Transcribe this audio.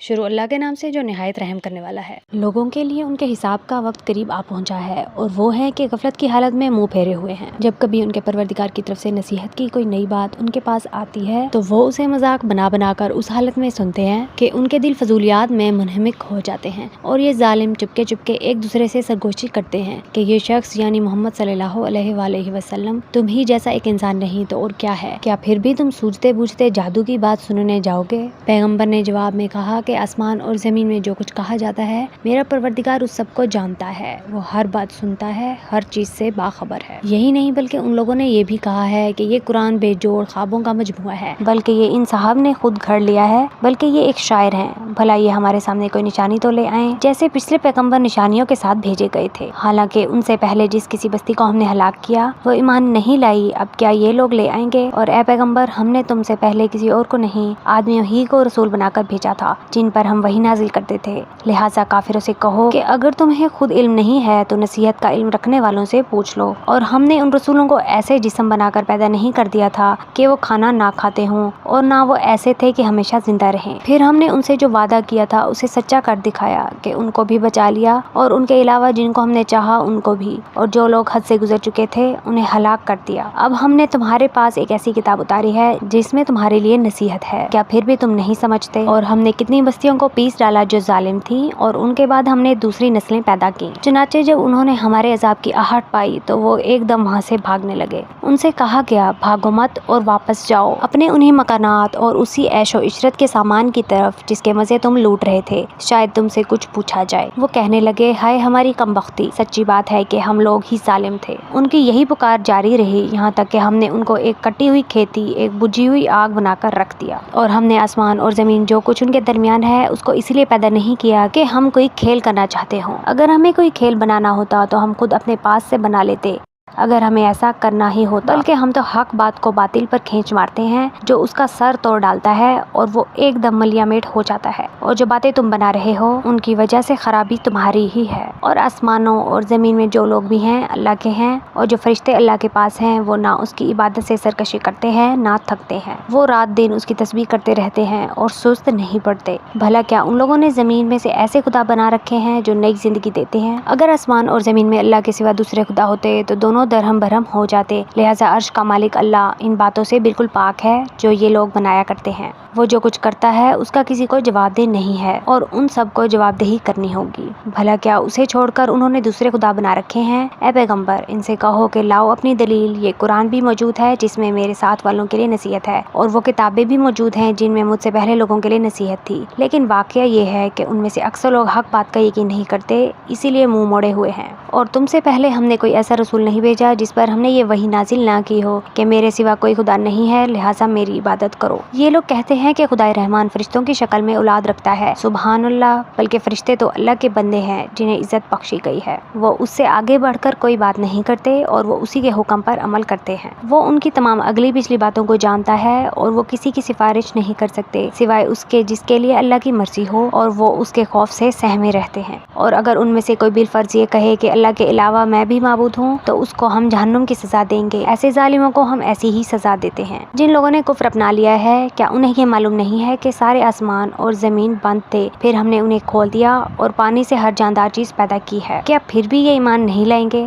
شروع اللہ کے نام سے جو نہایت رحم کرنے والا ہے۔ لوگوں کے لیے ان کے حساب کا وقت قریب آ پہنچا ہے اور وہ ہیں کہ غفلت کی حالت میں منہ پھیرے ہوئے ہیں۔ جب کبھی ان کے پروردگار کی طرف سے نصیحت کی کوئی نئی بات ان کے پاس آتی ہے تو وہ اسے مذاق بنا بنا کر اس حالت میں سنتے ہیں کہ ان کے دل فضولیات میں منہمک ہو جاتے ہیں اور یہ ظالم چپکے چپکے ایک دوسرے سے سرگوشی کرتے ہیں کہ یہ شخص یعنی محمد صلی اللہ علیہ وآلہ وسلم تم ہی جیسا ایک انسان نہیں تو اور کیا ہے، کیا پھر بھی تم سوچتے بوجھتے جادو کی بات سننے جاؤ گے؟ پیغمبر نے جواب میں کہا کہ آسمان اور زمین میں جو کچھ کہا جاتا ہے میرا پروردگار اس سب کو جانتا ہے، وہ ہر بات سنتا ہے، ہر چیز سے باخبر ہے۔ یہی نہیں بلکہ ان لوگوں نے یہ بھی کہا ہے کہ یہ قرآن بے جوڑ خوابوں کا مجموعہ ہے، بلکہ یہ ان صاحب نے خود گھڑ لیا ہے، بلکہ یہ ایک شاعر ہیں، بھلا یہ ہمارے سامنے کوئی نشانی تو لے آئیں جیسے پچھلے پیغمبر نشانیوں کے ساتھ بھیجے گئے تھے، حالانکہ ان سے پہلے جس کسی بستی کو ہم نے ہلاک کیا وہ ایمان نہیں لائی، اب کیا یہ لوگ لے آئیں گے؟ اور اے پیغمبر ہم نے تم سے پہلے کسی اور کو نہیں آدمیوں ہی کو رسول بنا کر بھیجا تھا جن پر ہم وحی نازل کرتے تھے، لہٰذا کافروں سے کہو کہ اگر تمہیں خود علم نہیں ہے تو نصیحت کا علم رکھنے والوں سے پوچھ لو، اور ہم نے ان رسولوں کو ایسے جسم بنا کر پیدا نہیں کر دیا تھا کہ وہ کھانا نہ کھاتے ہوں اور نہ وہ ایسے تھے کہ ہمیشہ زندہ رہیں، پھر ہم نے ان سے جو وعدہ کیا تھا اسے سچا کر دکھایا کہ ان کو بھی بچا لیا اور ان کے علاوہ جن کو ہم نے چاہا ان کو بھی، اور جو لوگ حد سے گزر چکے تھے انہیں ہلاک کر دیا۔ اب ہم نے تمہارے پاس ایک ایسی کتاب اتاری ہے جس میں تمہارے لیے نصیحت ہے، کیا پھر بھی تم نہیں سمجھتے؟ اور ہم نے کتنی بستیوں کو پیس ڈالا جو ظالم تھی اور ان کے بعد ہم نے دوسری نسلیں پیدا کی، چنانچہ جب انہوں نے ہمارے عذاب کی آہٹ پائی تو وہ ایک دم وہاں سے بھاگنے لگے۔ ان سے کہا گیا بھاگو مت اور واپس جاؤ اپنے انہی مکانات اور اسی عیش و عشرت کے سامان کی طرف جس کے مزے تم لوٹ رہے تھے، شاید تم سے کچھ پوچھا جائے۔ وہ کہنے لگے ہائے ہماری کم بختی، سچی بات ہے کہ ہم لوگ ہی ظالم تھے۔ ان کی یہی پکار جاری رہی یہاں تک کہ ہم نے ان کو ایک کٹی ہوئی کھیتی، ایک بجھی ہوئی آگ بنا کر رکھ دیا، اور ہم نے آسمان اور زمین جو کچھ ان کے درمیان ہے اس کو اس لیے پیدا نہیں کیا کہ ہم کوئی کھیل کرنا چاہتے ہوں، اگر ہمیں کوئی کھیل بنانا ہوتا تو ہم خود اپنے پاس سے بنا لیتے، اگر ہمیں ایسا کرنا ہی ہوتا، بلکہ ہم تو حق بات کو باطل پر کھینچ مارتے ہیں جو اس کا سر توڑ ڈالتا ہے اور وہ ایک دم ملیا میٹ ہو جاتا ہے، اور جو باتیں تم بنا رہے ہو ان کی وجہ سے خرابی تمہاری ہی ہے، اور آسمانوں اور زمین میں جو لوگ بھی ہیں اللہ کے ہیں، اور جو فرشتے اللہ کے پاس ہیں وہ نہ اس کی عبادت سے سرکشی کرتے ہیں نہ تھکتے ہیں، وہ رات دن اس کی تسبیح کرتے رہتے ہیں اور سست نہیں پڑتے۔ بھلا کیا ان لوگوں نے زمین میں سے ایسے خدا بنا رکھے ہیں جو نئی زندگی دیتے ہیں؟ اگر آسمان اور زمین میں اللہ کے سوا دوسرے خدا ہوتے تو دونوں درہم برہم ہو جاتے، لہٰذا عرش کا مالک اللہ ان باتوں سے بالکل پاک ہے جو یہ لوگ بنایا کرتے ہیں، وہ جو کچھ کرتا ہے اس کا کسی کو جواب دہ نہیں ہے اور ان سب کو جواب دہی کرنی ہوگی۔ بھلا کیا اسے چھوڑ کر انہوں نے دوسرے خدا بنا رکھے ہیں؟ اے پیغمبر ان سے کہو کہ لاؤ اپنی دلیل، یہ قرآن بھی موجود ہے جس میں میرے ساتھ والوں کے لیے نصیحت ہے، اور وہ کتابیں بھی موجود ہیں جن میں مجھ سے پہلے لوگوں کے لیے نصیحت تھی، لیکن واقعہ یہ ہے کہ ان میں سے اکثر لوگ حق بات کا یقین نہیں کرتے، اسی لیے منہ موڑے ہوئے ہیں۔ اور تم سے پہلے ہم نے کوئی ایسا رسول نہیں بھیجا جس پر ہم نے یہ وحی نازل نہ کی ہو کہ میرے سوا کوئی خدا نہیں ہے لہٰذا میری عبادت کرو۔ یہ لوگ کہتے ہیں کہ خدائے رحمان فرشتوں کی شکل میں اولاد رکھتا ہے، سبحان اللہ، بلکہ فرشتے تو اللہ کے بندے ہیں جنہیں عزت بخشی گئی ہے، وہ اس سے آگے بڑھ کر کوئی بات نہیں کرتے اور وہ اسی کے حکم پر عمل کرتے ہیں، وہ ان کی تمام اگلی پچھلی باتوں کو جانتا ہے اور وہ کسی کی سفارش نہیں کر سکتے سوائے اس کے جس کے لیے اللہ کی مرضی ہو، اور وہ اس کے خوف سے سہمے رہتے ہیں۔ اور اگر ان میں سے کوئی بالفرض یہ کہے کہ اللہ کے علاوہ میں بھی معبود ہوں تو اس کو ہم جہنم کی سزا دیں گے، ایسے ظالموں کو ہم ایسی ہی سزا دیتے ہیں۔ جن لوگوں نے کفر اپنا لیا ہے کیا انہیں یہ معلوم نہیں ہے کہ سارے آسمان اور زمین بند تھے، پھر ہم نے انہیں کھول دیا اور پانی سے ہر جاندار چیز پیدا کی ہے، کیا پھر بھی یہ ایمان نہیں لائیں گے؟